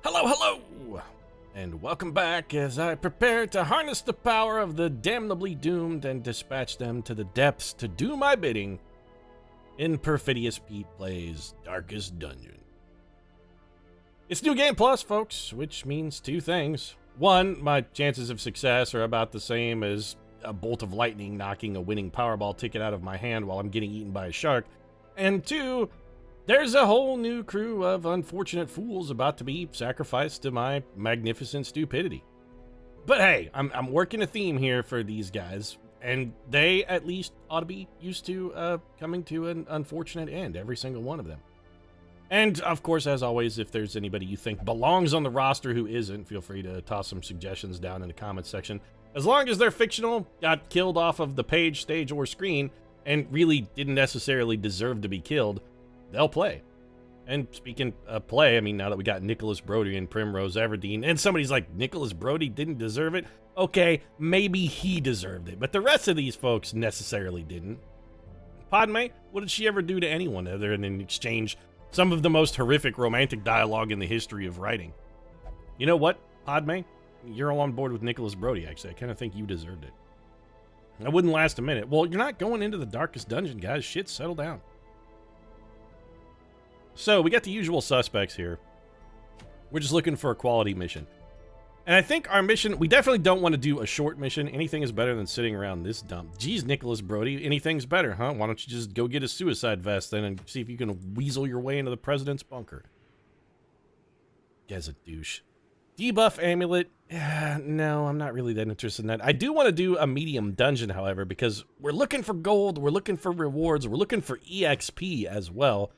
Hello, hello! And welcome back as I prepare to harness the power of the damnably doomed and dispatch them to the depths to do my bidding in Perfidious Pete Plays Darkest Dungeon. It's New Game Plus, folks, which means two things. One, my chances of success are about the same as a bolt of lightning knocking a winning Powerball ticket out of my hand while I'm getting eaten by a shark. And two, there's a whole new crew of unfortunate fools about to be sacrificed to my magnificent stupidity. But hey, I'm working a theme here for these guys, and they at least ought to be used to coming to an unfortunate end, every single one of them. And of course, as always, if there's anybody you think belongs on the roster who isn't, feel free to toss some suggestions down in the comments section. As long as they're fictional, got killed off of the page, stage, or screen, and really didn't necessarily deserve to be killed, they'll play. And speaking of play, I mean, now that we got Nicholas Brody and Primrose Everdeen, and somebody's like, Nicholas Brody didn't deserve it? Okay, maybe he deserved it, but the rest of these folks necessarily didn't. Padme, what did she ever do to anyone other than exchange some of the most horrific romantic dialogue in the history of writing? You know what, Padme? You're all on board with Nicholas Brody, actually. I kind of think you deserved it. That wouldn't last a minute. Well, you're not going into the darkest dungeon, guys. Shit, settle down. So, we got the usual suspects here. We're just looking for a quality mission. And I think our mission, we definitely don't want to do a short mission. Anything is better than sitting around this dump. Geez, Nicholas Brody, anything's better, huh? Why don't you just go get a suicide vest then and see if you can weasel your way into the president's bunker? Guy's a douche. Debuff amulet. No, I'm not really that interested in that. I do want to do a medium dungeon, however, because we're looking for gold, we're looking for rewards, we're looking for EXP as well.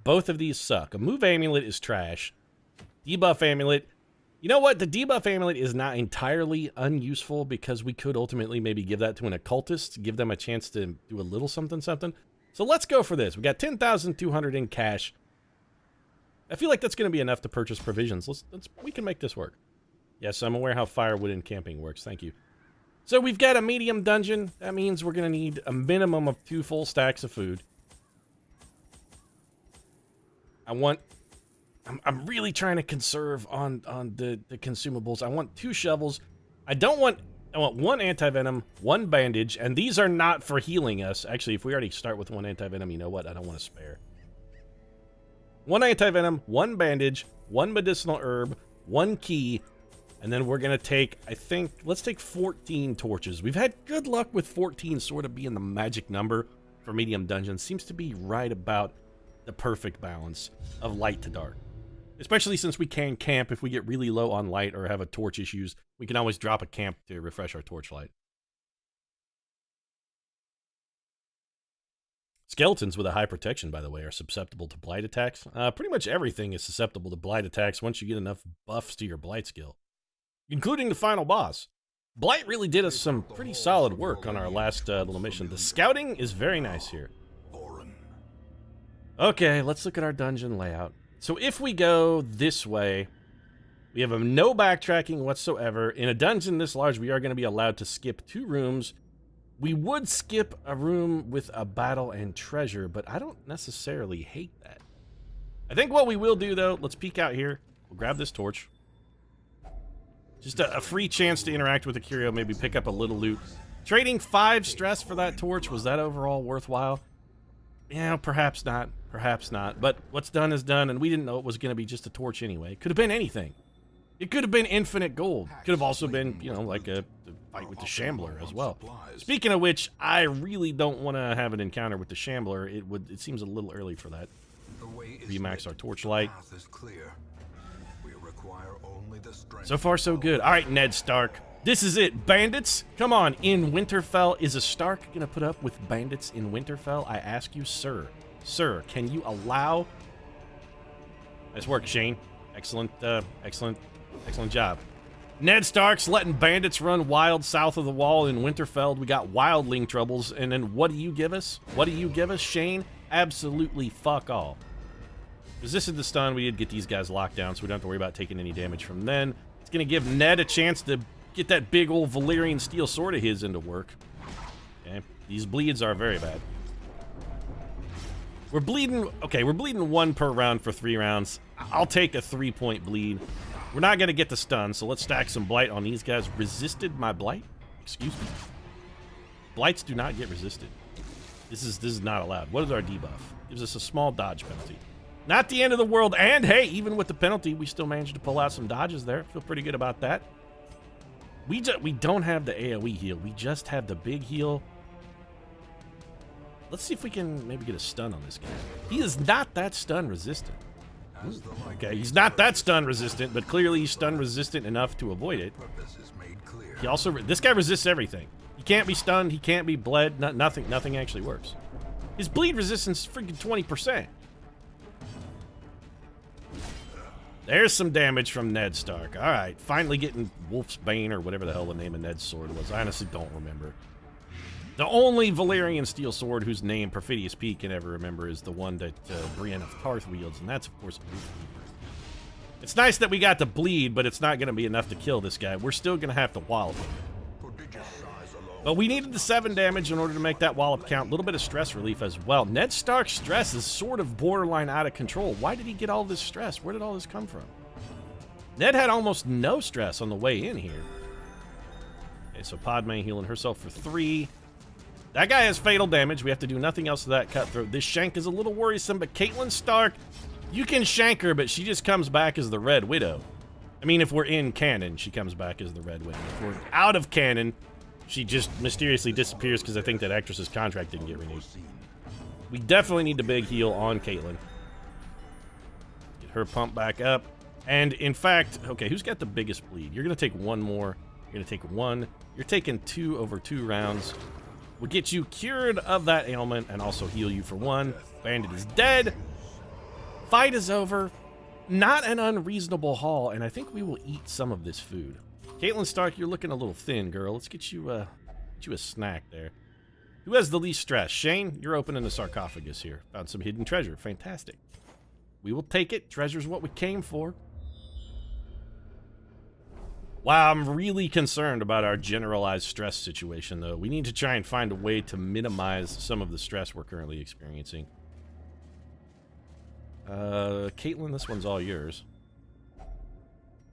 Both of these suck. A move amulet is trash. Debuff amulet. You know what? The debuff amulet is not entirely unuseful because we could ultimately maybe give that to an occultist, give them a chance to do a little something something. So let's go for this. We got 10,200 in cash. I feel like that's going to be enough to purchase provisions. We can make this work. Yes, I'm aware how firewood and camping works. Thank you. So we've got a medium dungeon. That means we're going to need a minimum of 2 full stacks of food. I'm really trying to conserve on the consumables. I want 2 shovels. I want 1 anti-venom, 1 bandage, and these are not for healing us. Actually, if we already start with 1 anti-venom, you know what? I don't want to spare. 1 anti-venom, 1 bandage, 1 medicinal herb, 1 key, and then we're gonna take, let's take 14 torches. We've had good luck with 14 sort of being the magic number for medium dungeons. Seems to be right about the perfect balance of light to dark. Especially since we can camp if we get really low on light or have a torch issues. We can always drop a camp to refresh our torchlight. Skeletons with a high protection, by the way, are susceptible to blight attacks. Pretty much everything is susceptible to blight attacks once you get enough buffs to your blight skill. Including the final boss. Blight really did us some pretty solid work on our last little mission. The scouting is very nice here. Okay, let's look at our dungeon layout. So if we go this way, we have no backtracking whatsoever. In a dungeon this large, we are going to be allowed to skip 2 rooms. We would skip a room with a battle and treasure, but I don't necessarily hate that. I think what we will do, though, let's peek out here. We'll grab this torch. Just a free chance to interact with the curio, maybe pick up a little loot. Trading 5 stress for that torch, was that overall worthwhile? Yeah, perhaps not. Perhaps not. But what's done is done, and we didn't know it was going to be just a torch anyway. It could have been anything. It could have been infinite gold. Could have also been, you know, like a fight with the Shambler as well. Speaking of which, I really don't want to have an encounter with the Shambler. It seems a little early for that. Remax our torchlight. So far, so good. All right, Ned Stark. This is it. Bandits, come on. In Winterfell, is a Stark going to put up with bandits in Winterfell? I ask you, sir. Sir, can you allow... Nice work, Shane. Excellent job. Ned Stark's letting bandits run wild south of the wall in Winterfell. We got wildling troubles, and then what do you give us? What do you give us, Shane? Absolutely fuck all. Resisted the stun. We did get these guys locked down, so we don't have to worry about taking any damage from them. It's going to give Ned a chance to get that big old Valyrian steel sword of his into work. Okay, these bleeds are very bad. We're bleeding, okay, we're bleeding 1 per round for 3 rounds. I'll take a 3-point bleed. We're not going to get the stun, so let's stack some blight on these guys. Resisted my blight? Excuse me? Blights do not get resisted. This is not allowed. What is our debuff? Gives us a small dodge penalty. Not the end of the world, and hey, even with the penalty, we still managed to pull out some dodges there. Feel pretty good about that. We don't have the AoE heal. We just have the big heal. Let's see if we can maybe get a stun on this guy. He is not that stun resistant. Okay, he's not that stun resistant, but clearly he's stun resistant enough to avoid it. He also, this guy resists everything. He can't be stunned, he can't be bled, nothing actually works. His bleed resistance is freaking 20%. There's some damage from Ned Stark. All right, finally getting Wolf's Bane or whatever the hell the name of Ned's sword was. I honestly don't remember. The only Valyrian steel sword whose name Perfidious Pete can ever remember is the one that Brienne of Tarth wields, and that's, of course, it's nice that we got the bleed, but it's not going to be enough to kill this guy. We're still going to have to wallop him. But we needed the 7 damage in order to make that wallop count. A little bit of stress relief as well. Ned Stark's stress is sort of borderline out of control. Why did he get all this stress? Where did all this come from? Ned had almost no stress on the way in here. Okay, so Padme healing herself for 3. That guy has fatal damage. We have to do nothing else to that cutthroat. This shank is a little worrisome, but Caitlyn Stark, you can shank her, but she just comes back as the Red Widow. I mean, if we're in canon, she comes back as the Red Widow. If we're out of canon, she just mysteriously disappears because I think that actress's contract didn't get renewed. We definitely need the big heal on Caitlyn. Get her pumped back up. And in fact, okay, who's got the biggest bleed? You're going to take 1 more. You're going to take 1. You're taking 2 over 2 rounds. We'll get you cured of that ailment and also heal you for 1. Bandit is dead. Fight is over. Not an unreasonable haul, and I think we will eat some of this food. Caitlyn Stark, you're looking a little thin, girl. Let's get you a snack there. Who has the least stress? Shane, you're opening the sarcophagus here. Found some hidden treasure. Fantastic. We will take it. Treasure's what we came for. Wow, I'm really concerned about our generalized stress situation, though. We need to try and find a way to minimize some of the stress we're currently experiencing. Caitlyn, this one's all yours.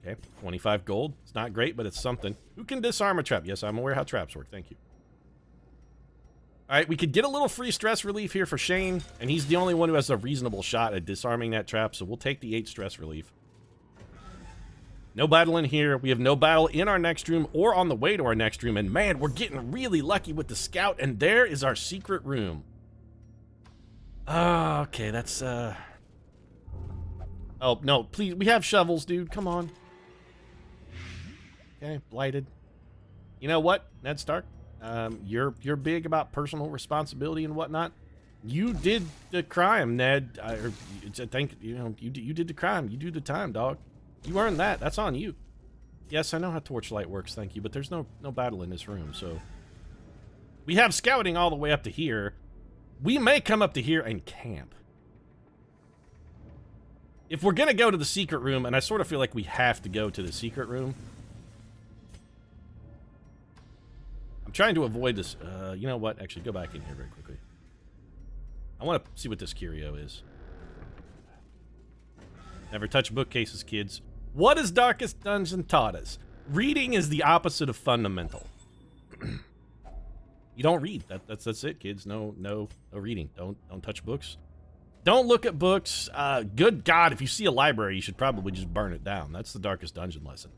Okay, 25 gold. It's not great, but it's something. Who can disarm a trap? Yes, I'm aware how traps work. Thank you. All right, we could get a little free stress relief here for Shane, and he's the only one who has a reasonable shot at disarming that trap, so we'll take the 8 stress relief. No battle in here. We have no battle in our next room or on the way to our next room, and man, we're getting really lucky with the scout, and there is our secret room. Okay, that's, Oh, no, please, we have shovels, dude. Come on. Okay, blighted. You know what, Ned Stark? You're big about personal responsibility and whatnot. You did the crime, Ned. I think, you know, you did the crime. You do the time, dog. You earned that. That's on you. Yes, I know how torchlight works, thank you, but there's no battle in this room, so... We have scouting all the way up to here. We may come up to here and camp. If we're gonna go to the secret room, and I sort of feel like we have to go to the secret room... I'm trying to avoid this. You know what? Actually, go back in here very quickly. I want to see what this curio is. Never touch bookcases, kids. What has Darkest Dungeon taught us? Reading is the opposite of fundamental. You don't read. That's it, kids. No reading. Don't touch books. Don't look at books. Good God, if you see a library, you should probably just burn it down. That's the Darkest Dungeon lesson.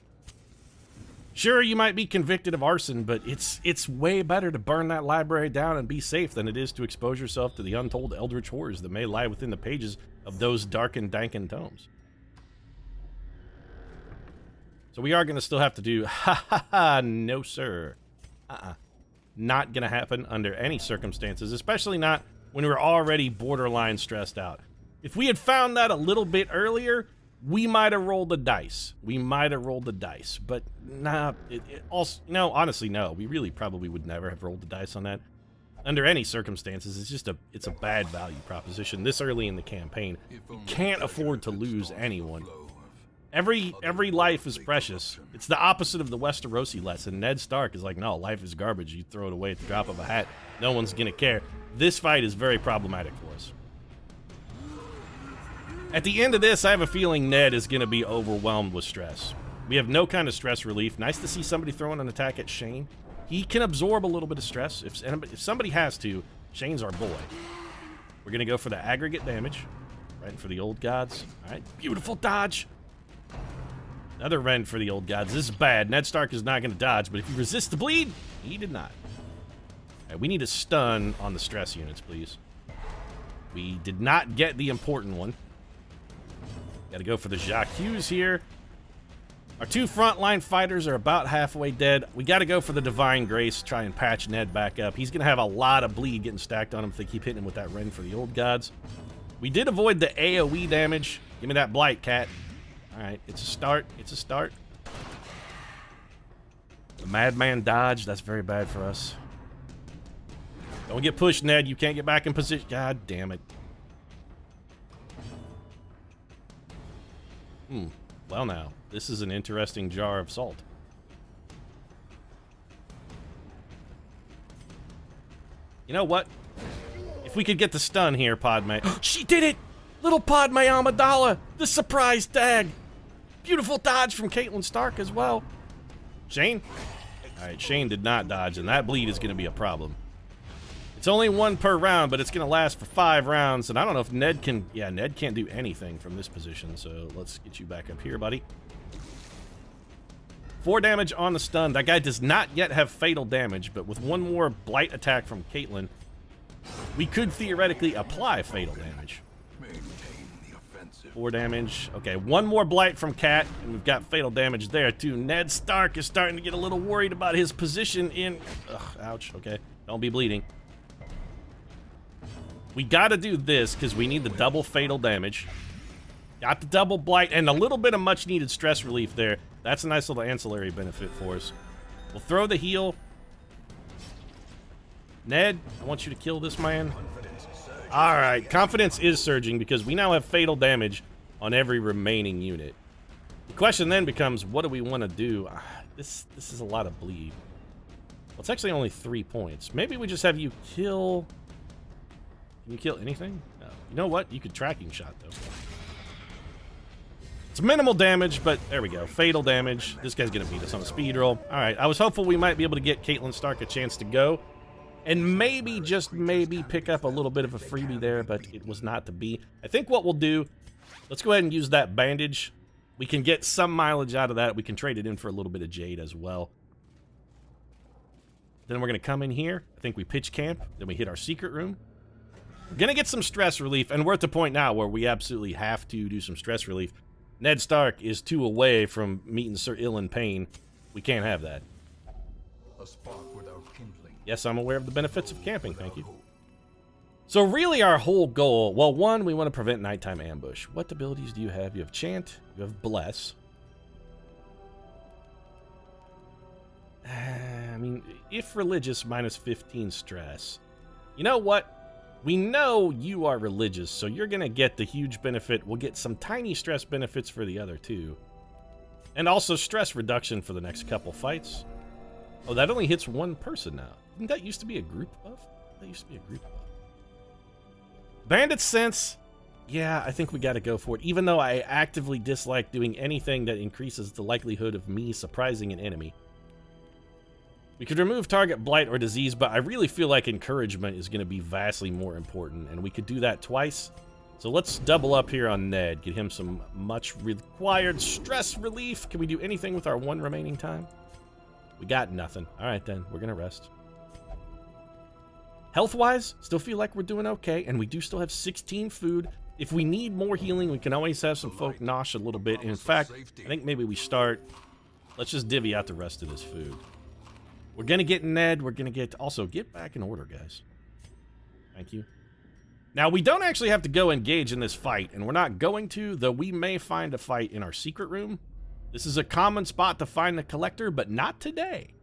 Sure, you might be convicted of arson, but it's way better to burn that library down and be safe than it is to expose yourself to the untold eldritch horrors that may lie within the pages of those dark and dankened tomes. So we are going to still have to do... No, sir. Not going to happen under any circumstances, especially not when we're already borderline stressed out. If we had found that a little bit earlier... We might have rolled the dice. But nah, also, no, honestly, no. We really probably would never have rolled the dice on that. Under any circumstances, it's a bad value proposition this early in the campaign. You can't afford to lose anyone. Every life is precious. It's the opposite of the Westerosi lesson. Ned Stark is like, no, life is garbage. You throw it away at the drop of a hat. No one's gonna care. This fight is very problematic for us. At the end of this, I have a feeling Ned is going to be overwhelmed with stress. We have no kind of stress relief. Nice to see somebody throwing an attack at Shane. He can absorb a little bit of stress. If somebody has to, Shane's our boy. We're going to go for the aggregate damage. Right for the old gods. All right, beautiful dodge. Another rend for the old gods. This is bad. Ned Stark is not going to dodge, but if he resists the bleed, he did not. All right, we need a stun on the stress units, please. We did not get the important one. Got to go for the Jacques here. Our two frontline fighters are about halfway dead. We got to go for the Divine Grace, try and patch Ned back up. He's going to have a lot of bleed getting stacked on him if they keep hitting him with that rend for the old gods. We did avoid the AoE damage. Give me that blight, cat. All right, it's a start. It's a start. The Madman dodge. That's very bad for us. Don't get pushed, Ned. You can't get back in position. God damn it. Well, now, this is an interesting jar of salt. You know what? If we could get the stun here, Padme. She did it! Little Padme Amidala! The surprise tag! Beautiful dodge from Caitlin Stark as well. Shane? Alright, Shane did not dodge, and that bleed is going to be a problem. It's only one per round, but it's going to last for 5 rounds, and I don't know if Ned can... Yeah, Ned can't do anything from this position, so let's get you back up here, buddy. 4 damage on the stun. That guy does not yet have fatal damage, but with one more blight attack from Caitlin, we could theoretically apply fatal damage. 4 damage. Okay, one more blight from Cat, and we've got fatal damage there, too. Ned Stark is starting to get a little worried about his position in... Ugh, ouch. Okay, don't be bleeding. We gotta do this, because we need the double fatal damage. Got the double blight, and a little bit of much-needed stress relief there. That's a nice little ancillary benefit for us. We'll throw the heal. Ned, I want you to kill this man. Alright, confidence is surging because we now have fatal damage on every remaining unit. The question then becomes, what do we want to do? This is a lot of bleed. Well, it's actually only 3 points. Maybe we just have you kill... Can you kill anything? No. You know what? You could tracking shot, though. It's minimal damage, but there we go. Fatal damage. This guy's going to beat us on a speed roll. Alright, I was hopeful we might be able to get Caitlin Stark a chance to go. And maybe, just maybe, pick up a little bit of a freebie there, but it was not to be. I think what we'll do, let's go ahead and use that bandage. We can get some mileage out of that. We can trade it in for a little bit of jade as well. Then we're going to come in here. I think we pitch camp. Then we hit our secret room. We're going to get some stress relief, and we're at the point now where we absolutely have to do some stress relief. Ned Stark is 2 away from meeting Sir Ilyn Payne. We can't have that. A spark without kindling. Yes, I'm aware of the benefits of camping, thank you. So really our whole goal, well, 1, we want to prevent nighttime ambush. What abilities do you have? You have Chant, you have Bless. I mean, if religious, minus 15 stress. You know what? We know you are religious, so you're going to get the huge benefit. We'll get some tiny stress benefits for the other 2. And also stress reduction for the next couple fights. Oh, that only hits 1 person now. Didn't that used to be a group buff? That used to be a group buff. Bandit Sense. Yeah, I think we got to go for it. Even though I actively dislike doing anything that increases the likelihood of me surprising an enemy. We could remove target blight or disease, but I really feel like encouragement is going to be vastly more important, and we could do that twice. So let's double up here on Ned, get him some much required stress relief. Can we do anything with our 1 remaining time? We got nothing. All right, then. We're going to rest. Health-wise, still feel like we're doing okay, and we do still have 16 food. If we need more healing, we can always have some folk nosh a little bit. In fact, I think maybe we start... Let's just divvy out the rest of this food. We're going to get Ned. We're going to get... Also, get back in order, guys. Thank you. Now, we don't actually have to go engage in this fight, and we're not going to, though we may find a fight in our secret room. This is a common spot to find the collector, but not today.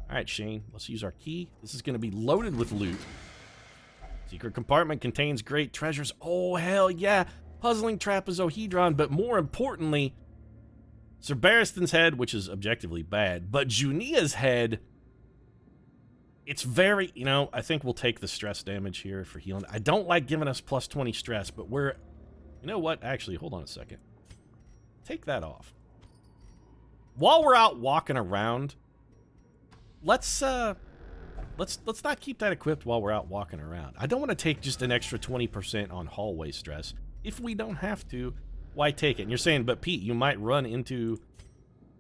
All right, Shane, let's use our key. This is going to be loaded with loot. Secret compartment contains great treasures. Oh, hell yeah. Puzzling trapezohedron, but more importantly, Sir Barristan's head, which is objectively bad, but Junia's head, it's very, you know, I think we'll take the stress damage here for healing. I don't like giving us plus 20 stress, but we're You know what? Actually, hold on a second. Take that off. While we're out walking around, let's not keep that equipped while we're out walking around. I don't want to take just an extra 20% on hallway stress. If we don't have to, why take it? And you're saying, but Pete, you might run into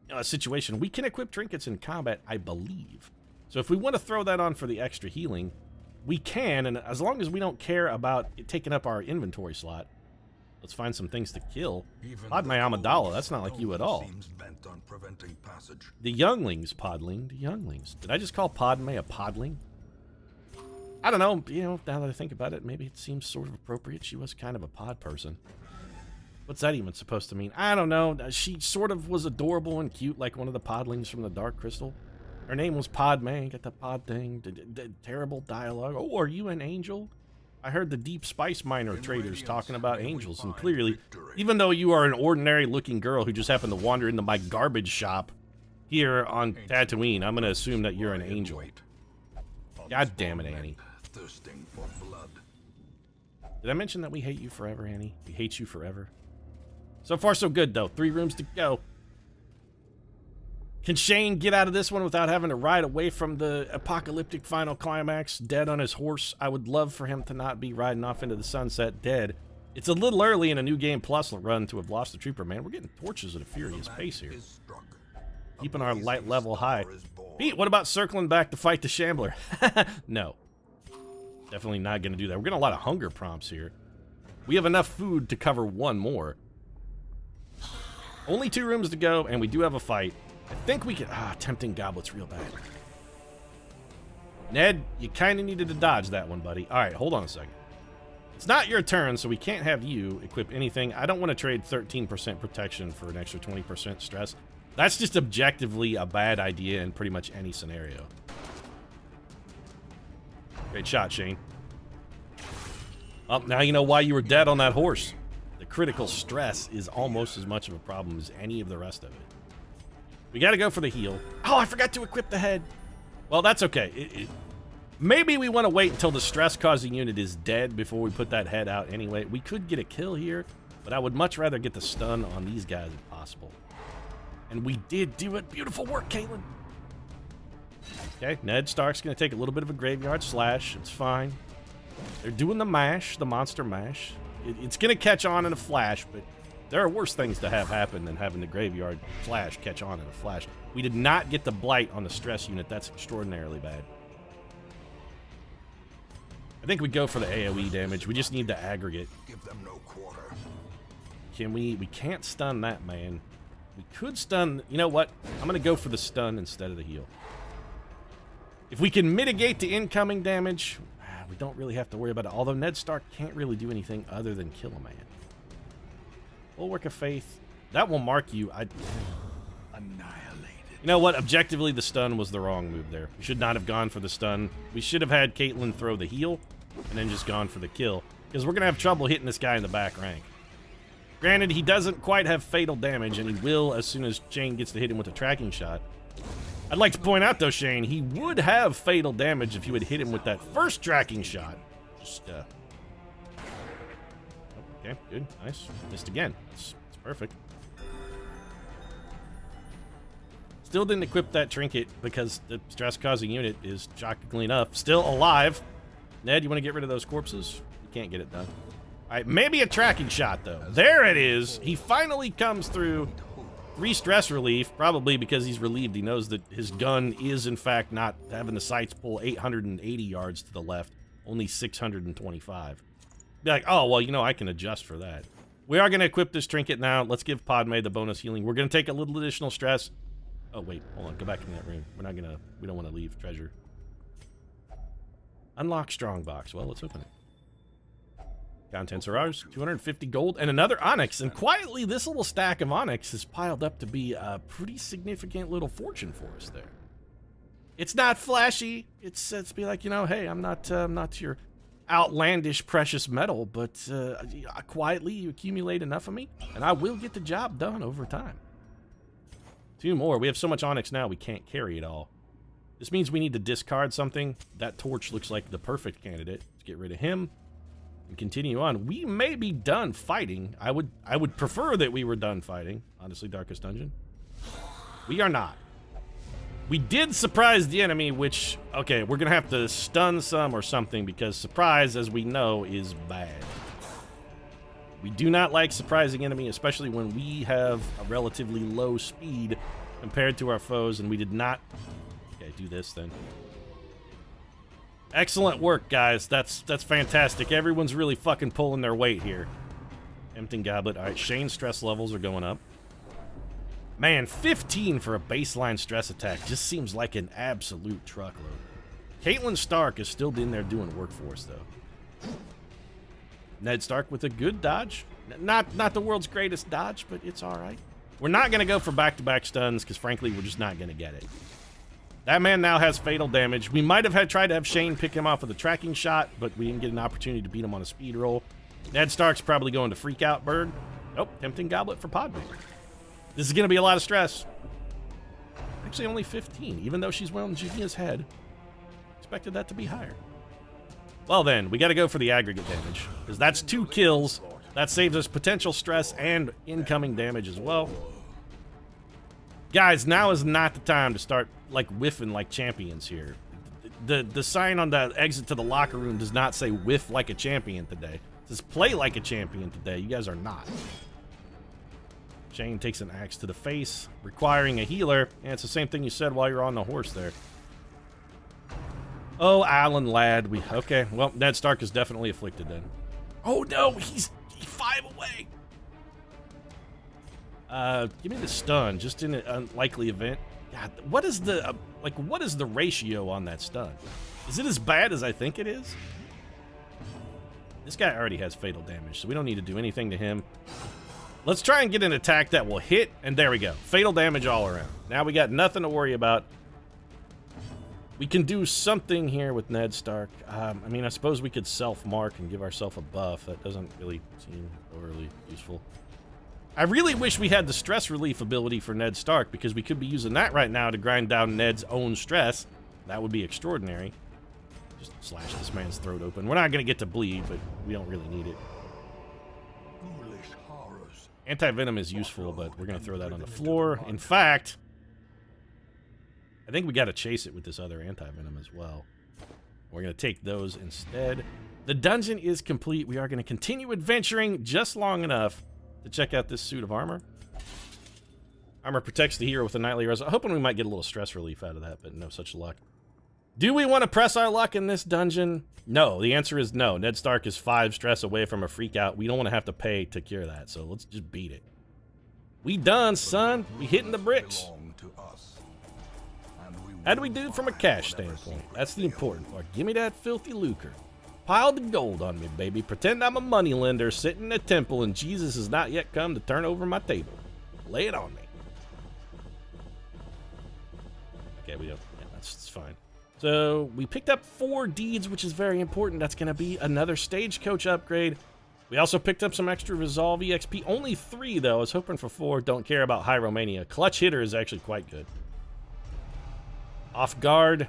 a situation. We can equip trinkets in combat, I believe. So if we want to throw that on for the extra healing, we can, and as long as we don't care about it taking up our inventory slot, let's find some things to kill. Padme Amidala, that's not like you at all. The younglings, Podling, the younglings. Did I just call Padme a podling? I don't know, you know, now that I think about it, maybe it seems sort of appropriate. She was kind of a pod person. What's that even supposed to mean? I don't know. She sort of was adorable and cute like one of the podlings from the Dark Crystal. Her name was Padme, got the pod thing, terrible dialogue. Oh, are you an angel? I heard the Deep Spice Miner traders talking about angels, and clearly, even though you are an ordinary-looking girl who just happened to wander into my garbage shop here on Tatooine, I'm going to assume that you're an angel. God damn it, Annie. Thirsting for blood. Did I mention that we hate you forever, Annie? We hate you forever. So far, so good, though. 3 rooms to go. Can Shane get out of this one without having to ride away from the apocalyptic final climax, dead on his horse? I would love for him to not be riding off into the sunset dead. It's a little early in a New Game Plus run to have lost the trooper, man. We're getting torches at a furious pace here. Keeping our light level high. Pete, what about circling back to fight the Shambler? No. Definitely not going to do that. We're getting a lot of hunger prompts here. We have enough food to cover 1 more. Only 2 rooms to go, and we do have a fight. I think we can... tempting goblets real bad. Ned, you kind of needed to dodge that one, buddy. All right, hold on a second. It's not your turn, so we can't have you equip anything. I don't want to trade 13% protection for an extra 20% stress. That's just objectively a bad idea in pretty much any scenario. Great shot, Shane. Oh, now you know why you were dead on that horse. The critical stress is almost as much of a problem as any of the rest of it. We got to go for the heal. Oh, I forgot to equip the head. Well, that's okay. Maybe we want to wait until the stress-causing unit is dead before we put that head out anyway. We could get a kill here, but I would much rather get the stun on these guys if possible. And we did do it. Beautiful work, Caitlin. Okay, Ned Stark's going to take a little bit of a graveyard slash. It's fine. They're doing the mash, the monster mash. It's going to catch on in a flash, but there are worse things to have happen than having the graveyard slash catch on in a flash. We did not get the blight on the stress unit. That's extraordinarily bad. I think we go for the AoE damage. We just need the aggregate. Give them no quarter. Can we? We can't stun that man. We could stun. You know what? I'm going to go for the stun instead of the heal. If we can mitigate the incoming damage, we don't really have to worry about it. Although Ned Stark can't really do anything other than kill a man. Bulwark of Faith. That will mark you. Annihilated. You know what? Objectively, the stun was the wrong move there. We should not have gone for the stun. We should have had Caitlyn throw the heal and then just gone for the kill. Because we're going to have trouble hitting this guy in the back rank. Granted, he doesn't quite have fatal damage, and he will as soon as Shane gets to hit him with a tracking shot. I'd like to point out, though, Shane, he would have fatal damage if you had hit him with that first tracking shot. Just, okay, good, nice. Missed again. That's perfect. Still didn't equip that trinket because the stress-causing unit is, shockingly enough, still alive. Ned, you want to get rid of those corpses? You can't get it done. All right, maybe a tracking shot, though. There it is. He finally comes through. 3 stress relief, probably because he's relieved. He knows that his gun is, in fact, not having the sights pull 880 yards to the left, only 625. Be like, oh, well, you know, I can adjust for that. We are going to equip this trinket now. Let's give Padme the bonus healing. We're going to take a little additional stress. Oh, wait, hold on. Go back in that room. We don't want to leave treasure. Unlock strongbox. Well, let's open it. Contents are ours, 250 gold, and another onyx. And quietly, this little stack of onyx has piled up to be a pretty significant little fortune for us there. It's not flashy. It's be like, you know, hey, I'm not your outlandish precious metal, but quietly you accumulate enough of me, and I will get the job done over time. 2 more. We have so much onyx now, we can't carry it all. This means we need to discard something. That torch looks like the perfect candidate. Let's get rid of him. and continue on. We may be done fighting. I would prefer that we were done fighting. Honestly, Darkest Dungeon. We are not. We did surprise the enemy, which, okay, we're gonna have to stun some or something, because surprise, as we know, is bad. We do not like surprising enemy, especially when we have a relatively low speed compared to our foes, and we did not... Okay, do this then. Excellent work, guys. That's fantastic. Everyone's really fucking pulling their weight here. Emptying Goblet. All right, Shane's stress levels are going up. Man, 15 for a baseline stress attack just seems like an absolute truckload. Caitlin Stark is still in there doing work for us, though. Ned Stark with a good dodge. Not the world's greatest dodge, but it's all right. We're not going to go for back-to-back stuns because, frankly, we're just not going to get it. That man now has fatal damage. We might have tried to have Shane pick him off with a tracking shot, but we didn't get an opportunity to beat him on a speed roll. Ned Stark's probably going to Freak Out Bird. Nope, Tempting Goblet for Podbear. This is going to be a lot of stress. Actually, only 15, even though she's wearing Junia's head. Expected that to be higher. Well then, we got to go for the aggregate damage, because that's 2 kills. That saves us potential stress and incoming damage as well. Guys, now is not the time to start, like, whiffing like champions here. The sign on the exit to the locker room does not say whiff like a champion today. It says play like a champion today. You guys are not. Shane takes an axe to the face, requiring a healer. And it's the same thing you said while you're on the horse there. Oh, Alan Ladd. Okay, well, Ned Stark is definitely afflicted then. Oh no, he's 5 away. Give me the stun, just in an unlikely event. God, what is the what is the ratio on that stun? Is it as bad as I think it is? This guy already has fatal damage, so we don't need to do anything to him. Let's try and get an attack that will hit, and there we go. Fatal damage all around. Now we got nothing to worry about. We can do something here with Ned Stark. I mean, I suppose we could self-mark and give ourselves a buff. That doesn't really seem overly useful. I really wish we had the stress relief ability for Ned Stark, because we could be using that right now to grind down Ned's own stress. That would be extraordinary. Just slash this man's throat open. We're not going to get to bleed, but we don't really need it. Anti-venom is useful, but we're going to throw that on the floor. In fact, I think we got to chase it with this other anti-venom as well. We're going to take those instead. The dungeon is complete. We are going to continue adventuring just long enough to check out this suit of armor. Armor protects the hero with a nightly res. I'm hoping we might get a little stress relief out of that, but no such luck. Do we want to press our luck in this dungeon? No, the answer is no. Ned Stark is 5 stress away from a freak out. We don't want to have to pay to cure that, so let's just beat it. We done, son. We hitting the bricks. How do we do from a cash standpoint? That's the important part. Give me that filthy lucre. Pile the gold on me, baby. Pretend I'm a moneylender sitting in a temple and Jesus has not yet come to turn over my table. Lay it on me. Okay, we don't. Yeah, that's fine. So we picked up 4 deeds, which is very important. That's going to be another stagecoach upgrade. We also picked up some extra Resolve EXP. Only 3, though. I was hoping for 4. Don't care about Hyromania. Clutch Hitter is actually quite good. Off guard.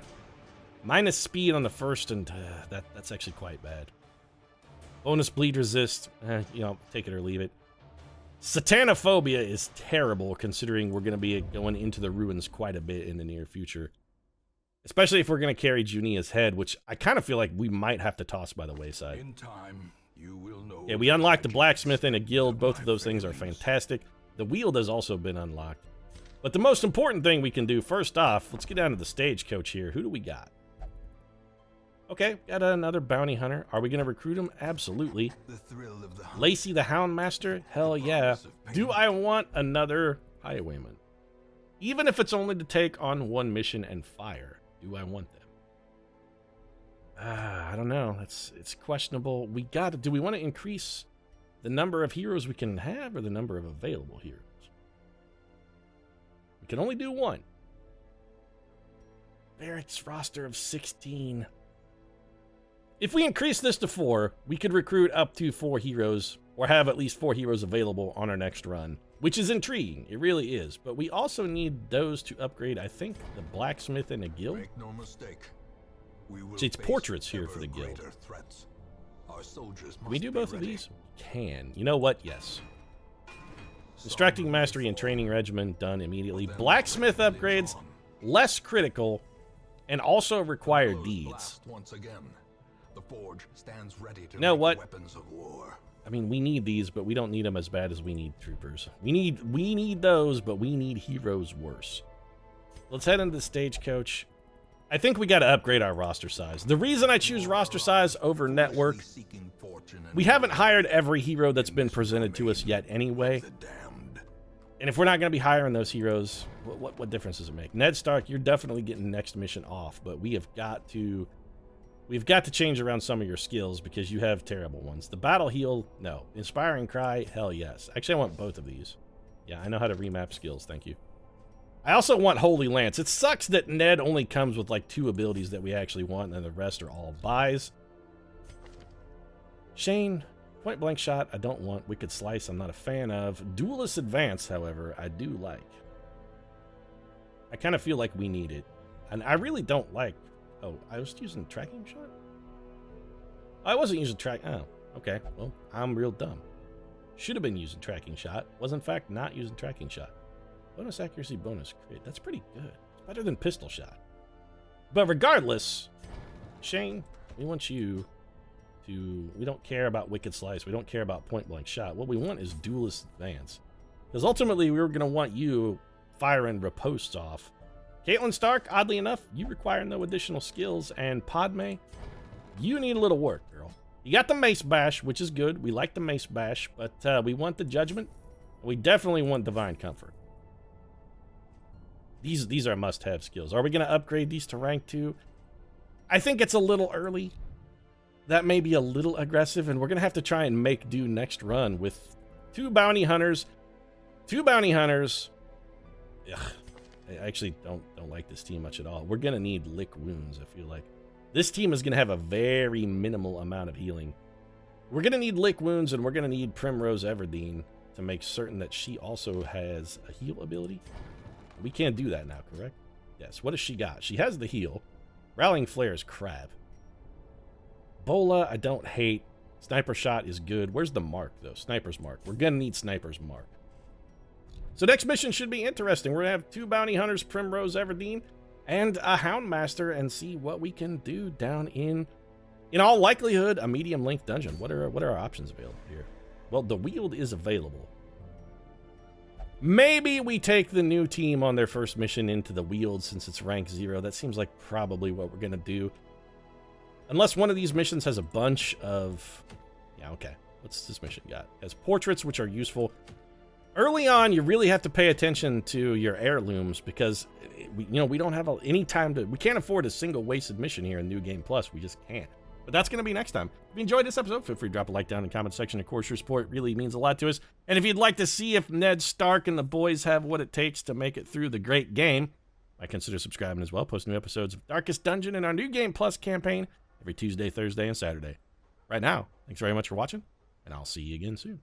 Minus speed on the first, and that's actually quite bad. Bonus bleed resist. You know, take it or leave it. Satanophobia is terrible, considering we're going to be going into the ruins quite a bit in the near future. Especially if we're going to carry Junia's head, which I kind of feel like we might have to toss by the wayside. In time, you will know. Yeah, we unlocked the blacksmith and a guild. Both of those things are fantastic. The wield has also been unlocked. But the most important thing we can do, first off, let's get down to the stagecoach here. Who do we got? Okay, got another bounty hunter. Are we going to recruit him? Absolutely. The thrill of the hunt. Lacey the Houndmaster? Hell yeah. Do I want another highwayman? Even if it's only to take on 1 mission and fire. Do I want them? I don't know. It's questionable. Do we want to increase the number of heroes we can have or the number of available heroes? We can only do 1. Barracks roster of 16. If we increase this to 4, we could recruit up to 4 heroes or have at least 4 heroes available on our next run, which is intriguing. It really is. But we also need those to upgrade, I think, the blacksmith and the guild. Make no mistake. We will See, it's face portraits here for the ever guild. greater threats. Our Our soldiers Can we must do be both of ready. these? We can. You know what? Yes. Instructing mastery and training regimen done immediately. Blacksmith upgrades, less critical, and also required Blows deeds. blast once again. The forge stands ready to You know make what? weapons of war. I mean, we need these, but we don't need them as bad as we need troopers. We need those, but we need heroes worse. Let's head into the stagecoach. I think we got to upgrade our roster size. The reason I choose roster size over network, Seeking fortune and we haven't glory hired every hero that's been presented to us yet anyway. the damned. And if we're not going to be hiring those heroes, what difference does it make? Ned Stark, you're definitely getting next mission off, but we've got to change around some of your skills because you have terrible ones. The battle heal, no. Inspiring cry, hell yes. Actually, I want both of these. Yeah, I know how to remap skills, thank you. I also want Holy Lance. It sucks that Ned only comes with like 2 abilities that we actually want, and the rest are all buys. Shane, point blank shot, I don't want. Wicked Slice, I'm not a fan of. Duelist Advance, however, I do like. I kind of feel like we need it. And I really don't like... Oh, I was using tracking shot? I wasn't using Oh, okay. Well, I'm real dumb. Should have been using tracking shot. Was in fact not using tracking shot. Bonus accuracy, bonus crit. That's pretty good. It's better than pistol shot. But regardless, Shane, we want you to... We don't care about Wicked Slice. We don't care about point blank shot. What we want is Duelist Advance. Because ultimately, we were going to want you firing riposts off. Caitlin Stark, oddly enough, you require no additional skills. And Padme, you need a little work, girl. You got the Mace Bash, which is good. We like the Mace Bash, but we want the Judgment. We definitely want Divine Comfort. These are must-have skills. Are we going to upgrade these to rank 2? I think it's a little early. That may be a little aggressive, and we're going to have to try and make do next run with 2 bounty hunters. 2 bounty hunters. Ugh. I actually don't like this team much at all. We're going to need lick wounds, I feel like. This team is going to have a very minimal amount of healing. We're going to need lick wounds, and we're going to need Primrose Everdeen to make certain that she also has a heal ability. We can't do that now, correct? Yes. What does she got? She has the heal. Rallying Flare is crap. Bola, I don't hate. Sniper Shot is good. Where's the mark, though? Sniper's Mark. We're going to need Sniper's Mark. So next mission should be interesting. We're going to have 2 bounty hunters, Primrose Everdeen, and a Houndmaster, and see what we can do down in all likelihood, a medium-length dungeon. What are our options available here? Well, the Weald is available. Maybe we take the new team on their first mission into the Weald since it's rank 0. That seems like probably what we're going to do. Unless one of these missions has a bunch of... Yeah, okay. What's this mission got? It has portraits, which are useful. Early on, you really have to pay attention to your heirlooms because we don't have any time to... We can't afford a single wasted mission here in New Game Plus. We just can't. But that's going to be next time. If you enjoyed this episode, feel free to drop a like down in the comment section. Of course, your support really means a lot to us. And if you'd like to see if Ned Stark and the boys have what it takes to make it through the great game, I consider subscribing as well. Post new episodes of Darkest Dungeon and our New Game Plus campaign every Tuesday, Thursday, and Saturday. Right now, thanks very much for watching, and I'll see you again soon.